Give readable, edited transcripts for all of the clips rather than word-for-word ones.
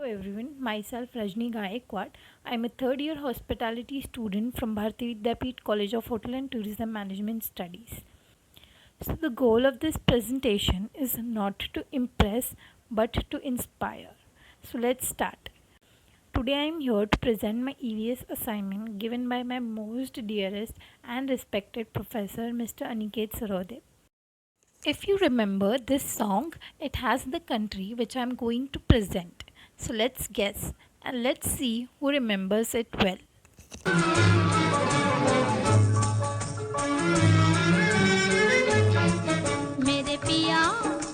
everyone, myself Rajni Gaikwad. I am a third year hospitality student from Bharati Vidyapeeth College of Hotel and Tourism Management Studies. So, the goal of this presentation is not to impress but to inspire. So, let's start. Today, I am here to present my EVS assignment given by my most dearest and respected professor, Mr. Aniket Sarode. If you remember this song, it has the country which I am going to present. So let's guess and let's see who remembers it well. मेरे पिया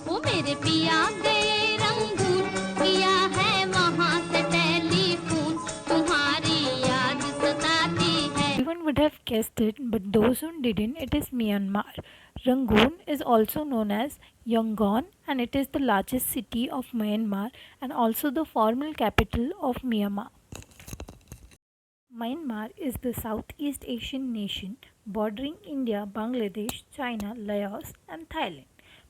ओ मेरे पिया गए Rangoon किया है वहाँ से telephone तुम्हारी याद सताती है. Everyone would have guessed it, but those who didn't, it is Myanmar. Rangoon is also known as Yangon and it is the largest city of Myanmar and also the formal capital of Myanmar. Myanmar is the Southeast Asian nation bordering India, Bangladesh, China, Laos, and Thailand.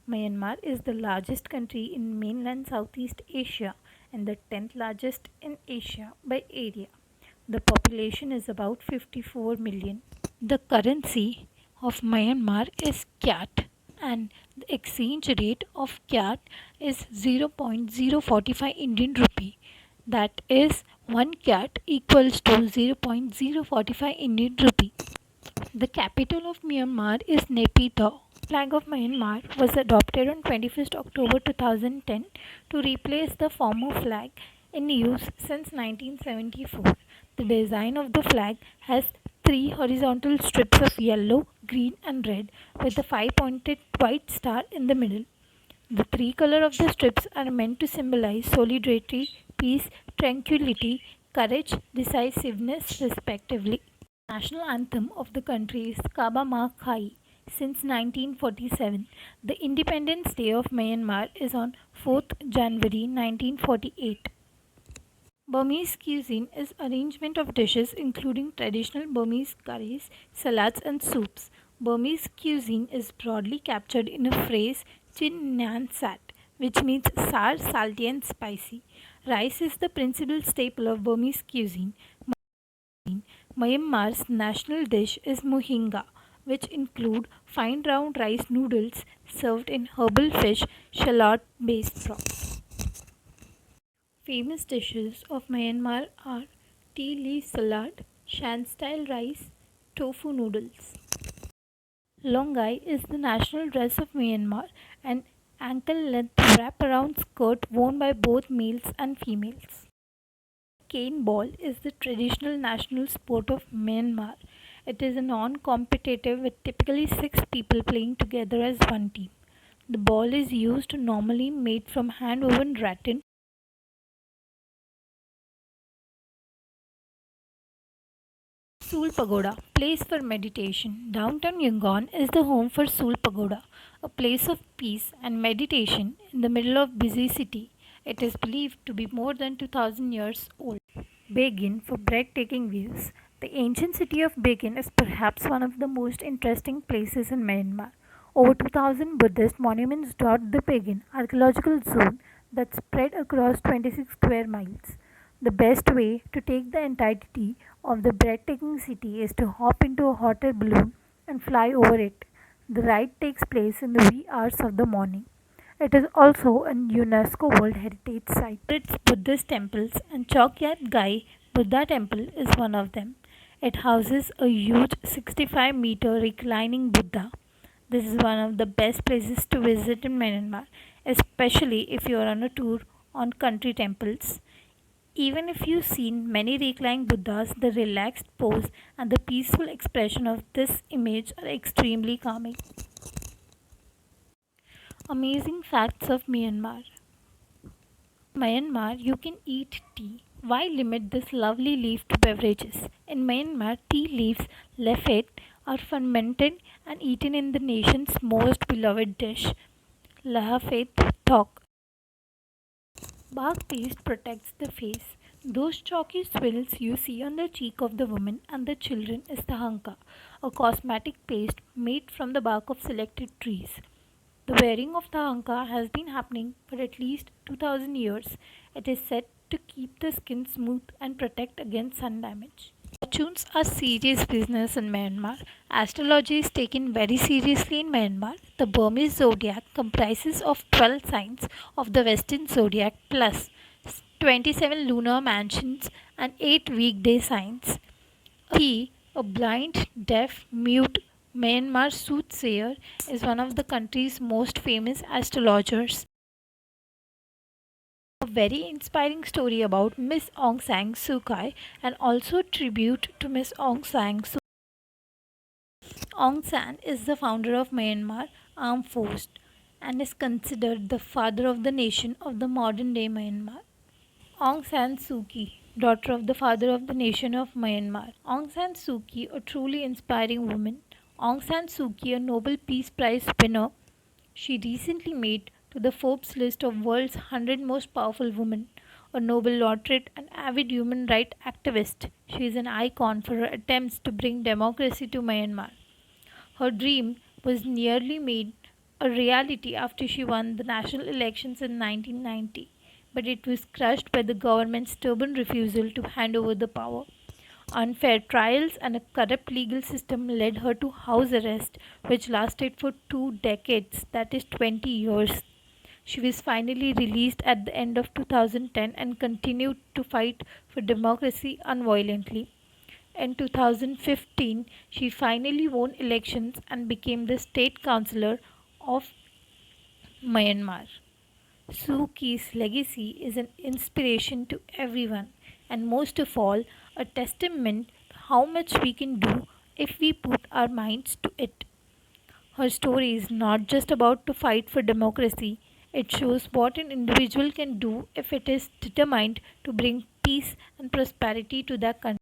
Myanmar is the largest country in mainland Southeast Asia and the 10th largest in Asia by area. The population is about 54 million. The currency of Myanmar is kyat and the exchange rate of kyat is 0.045 Indian rupee. That is 1 kyat equals to 0.045 Indian rupee. The capital of Myanmar is Naypyidaw. Flag of Myanmar was adopted on 21st October 2010 to replace the former flag in use since 1974. The design of the flag has three horizontal strips of yellow, green and red with a five-pointed white star in the middle. The three colors of the strips are meant to symbolize solidarity, peace, tranquility, courage, decisiveness respectively. The national anthem of the country is Kaba Ma Khai. Since 1947, the Independence Day of Myanmar is on 4th January 1948. Burmese cuisine is arrangement of dishes including traditional Burmese curries, salads and soups. Burmese cuisine is broadly captured in a phrase Chin Nyan Sat, which means sour, salty and spicy. Rice is the principal staple of Burmese cuisine. Myanmar's national dish is mohinga, which include fine round rice noodles served in herbal fish shallot based broth. Famous dishes of Myanmar are tea leaf salad, shan style rice, tofu noodles. Longai is the national dress of Myanmar, an ankle length wrap-around skirt worn by both males and females. Cane ball is the traditional national sport of Myanmar. It is a non-competitive with typically 6 people playing together as one team. The ball is used normally made from hand-woven rattan. Sul Pagoda, place for meditation. Downtown Yangon is the home for Sul Pagoda, a place of peace and meditation in the middle of busy city. It is believed to be more than 2000 years old. Begin for breathtaking views. The ancient city of Begin is perhaps one of the most interesting places in Myanmar. Over 2000 Buddhist monuments dot the Begin archaeological zone that spread across 26 square miles. The best way to take the entirety of the breathtaking city is to hop into a hot air balloon and fly over it. The ride takes place in the wee hours of the morning. It is also a UNESCO World Heritage Site. Its Buddhist temples and Chokyat Gai Buddha Temple is one of them. It houses a huge 65-meter reclining Buddha. This is one of the best places to visit in Myanmar, especially if you are on a tour on country temples. Even if you've seen many reclining Buddhas, the relaxed pose and the peaceful expression of this image are extremely calming. Amazing facts of Myanmar. Myanmar, you can eat tea. Why limit this lovely leaf to beverages? In Myanmar, tea leaves, lefet, are fermented and eaten in the nation's most beloved dish, lahafet thok. Bark paste protects the face. Those chalky swirls you see on the cheek of the woman and the children is the hanka, a cosmetic paste made from the bark of selected trees. The wearing of the hanka has been happening for at least 2000 years. It is said to keep the skin smooth and protect against sun damage. Fortunes are serious business in Myanmar. Astrology is taken very seriously in Myanmar. The Burmese zodiac comprises of 12 signs of the Western zodiac plus 27 lunar mansions and 8 weekday signs. He, a blind, deaf, mute Myanmar soothsayer, is one of the country's most famous astrologers. A very inspiring story about Miss Aung San Suu Kyi and also tribute to Miss Aung San Suu. Aung San is the founder of Myanmar Armed Force and is considered the father of the nation of the modern day Myanmar. Aung San Suu Kyi, daughter of the father of the nation of Myanmar. Aung San Suu Kyi, a truly inspiring woman. Aung San Suu Kyi, a Nobel Peace Prize winner, she recently made to the Forbes list of world's 100 most powerful women, a Nobel laureate and avid human rights activist. She is an icon for her attempts to bring democracy to Myanmar. Her dream was nearly made a reality after she won the national elections in 1990, but it was crushed by the government's stubborn refusal to hand over the power. Unfair trials and a corrupt legal system led her to house arrest, which lasted for 2 decades, that is 20 years. She was finally released at the end of 2010 and continued to fight for democracy unviolently. In 2015, she finally won elections and became the state councillor of Myanmar. Suu Kyi's legacy is an inspiration to everyone and most of all a testament to how much we can do if we put our minds to it. Her story is not just about to fight for democracy, it shows what an individual can do if it is determined to bring peace and prosperity to their country.